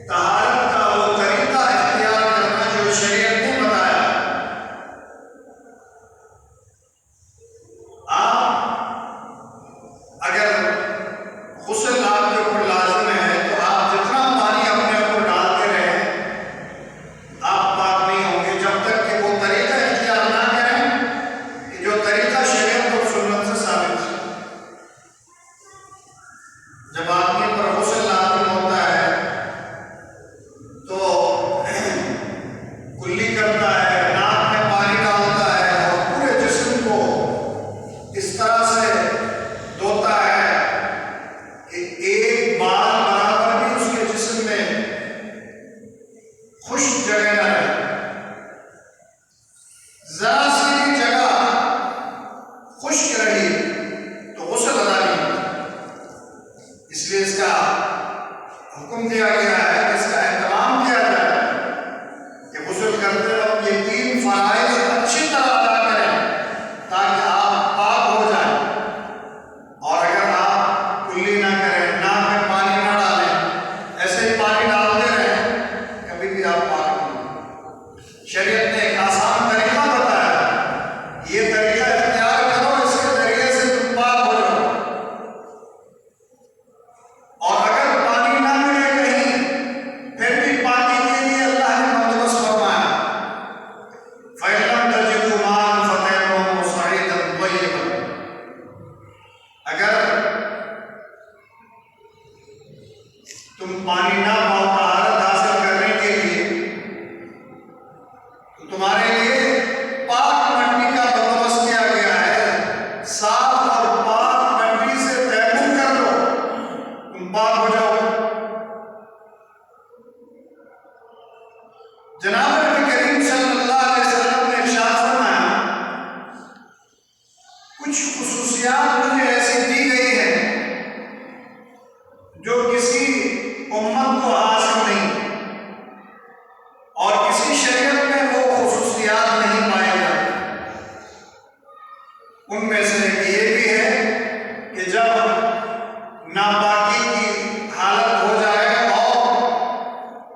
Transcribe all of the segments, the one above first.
طہارت کا وہ طریقہ اختیار کرنا جو شریعت کلی کرتا ہے، ناک میں پانی ڈالتا ہے اور پورے جسم کو اس طرح سے دھوتا ہے کہ ایک بال برابر بھی اس کے جسم میں خشک جگہ نہ رہے، ذرا سی بھی جگہ خشک رہی تو غسل ادا نہیں ہوتا۔ اس لیے اس کا حکم دیا گیا ہے کہ اس کا اہتمام کیا جائے کہ غسل کرتے وقت یہ 3 فرائض اچھی طرح ادا کریں تاکہ آپ پاک ہو جائیں۔ اور اگر آپ کلی نہ کریں، ناک میں پانی نہ ڈالیں، ایسے ہی پانی ڈالتے رہیں، کبھی بھی آپ پاک نہیں ہوں۔ شریعت نے ایک آسان طریقہ بتایا، یہ طریقہ اختیار کرو، اس کے ذریعے سے تم پاک ہو جاؤ۔ اور اگر پانی نہ ملے کہیں، پھر بھی پاکی کے لیے اللہ نے بندوبست فرمایا، فَإِن لَّمْ تَجِدُوا مَاءً فَتَيَمَّمُوا صَعِيدًا طَيِّبًا۔ اگر تم پانی نہ پاؤ طہارت حاصل کرنے کے لیے، تو تمہارے لیے پاک مٹی کا بندوبست کیا گیا ہے، صاف اور پاک مٹی سے تیمم کر لو، تم پاک ہو جاؤ گے۔ جناب نبی کریم صلی اللہ علیہ وسلم نے ارشاد فرمایا، کچھ خصوصیات مجھے ایسی دی گئی ہیں جو کسی امت کو حاصل نہیں، اور کسی شریعت میں وہ خصوصیات نہیں پائے جاتے۔ ان میں سے ایک یہ بھی ہے کہ جب ناپاکی کی حالت ہو جائے اور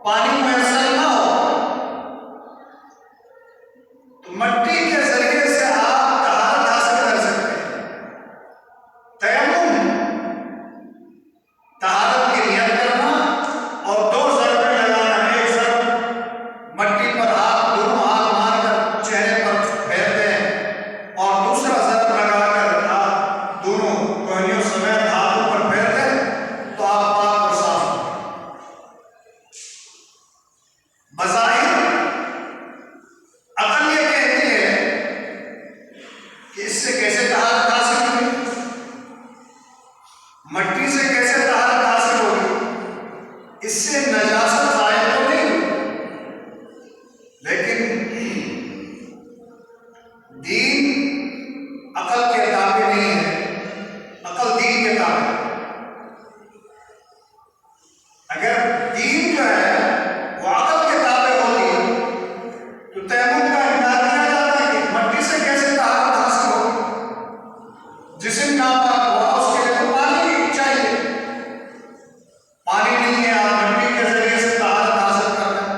پانی میسر نہ ہو تو مٹی کے ذریعے سے آپ طہارت حاصل کر سکتے ہیں۔ تیمم طہارت کی نیت کرنا اور 2 ضربیں لگانا، ایک ضرب مٹی پر دونوں ہاتھ مار کر چہرے پر پھیر دیں اور دوسرا ضرب لگا کر آپ دونوں کوہنیوں سمیت ہاتھوں پر پھیر دیں تو آپ پاک اور صاف ہیں۔ بظاہر عقل یہ کہتی ہے کہ اس سے کیسے طہارت حاصل ہوئی، مٹی سے کیسے طہارت حاصل ہوگی، اس سے نجاست ظاہر تو نہیں ہوئی، لیکن دین عقل کے تابع نہیں ہے، عقل دین کے تابع ہے۔ اگر دین جو ہے وہ عقل کے تابع ہوتی تو تیمم کا انکار کیا جاتا ہے کہ مٹی سے کیسے طہارت حاصل ہوگی، جسم ناپاک ہوا اس کے لیے تو پانی چاہیے، پانی نہیں ہے، آپ مٹی کے ذریعے سے طہارت حاصل کر رہے ہیں۔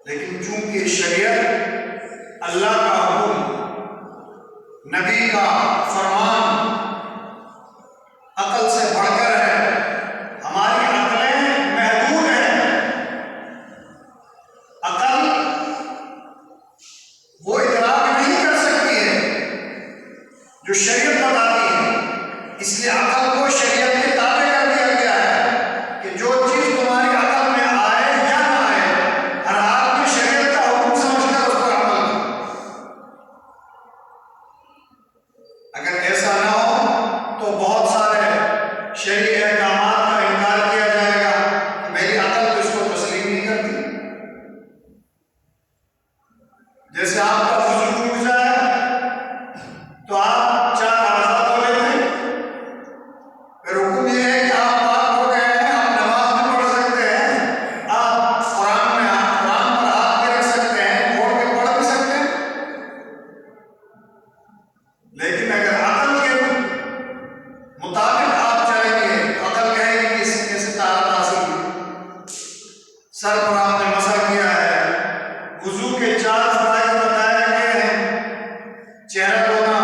لیکن چونکہ شریعت اللہ کا حکم، نبی کا فرمان عقل سے بڑھ کر ہے، ہماری عقلیں محدود ہیں، عقل وہ ادراک نہیں کر سکتی ہے جو شریعت بتاتی ہے، اس لیے عقل کو شریعت کے تابع کر دیا گیا ہے کہ جو چیز تمہاری عقل میں آئے یا نہ آئے، ہر حال میں شریعت کا حکم سمجھ کر اس پر عمل کرو۔ اگر ایسا نہ ہو تو بہت سارے شرعی احکامات کا انکار کیا جائے گا کہ میری عقل تو اس کو تسلیم نہیں کرتی۔ جیسے آپ کا وضو ٹوٹ جائے تو آپ 4 اعضاء دھو لیتے ہیں، پھر حکم یہ ہے کہ آپ پاک ہو گئے ہیں، آپ نماز میں پڑھ سکتے ہیں، آپ قرآن پر ہاتھ بھی رکھ سکتے ہیں، کھول کے پڑھ بھی سکتے ہیں۔ لیکن اگر عقل کے مطابق آپ چلیں گے تو عقل کہے گی کہ اس سے کیسے طہارت حاصل ہوئی، سر پر آپ نے مسح کیا ہے، وضو کے 4 فرائض بتائے گئے ہیں، چہرہ دھونا،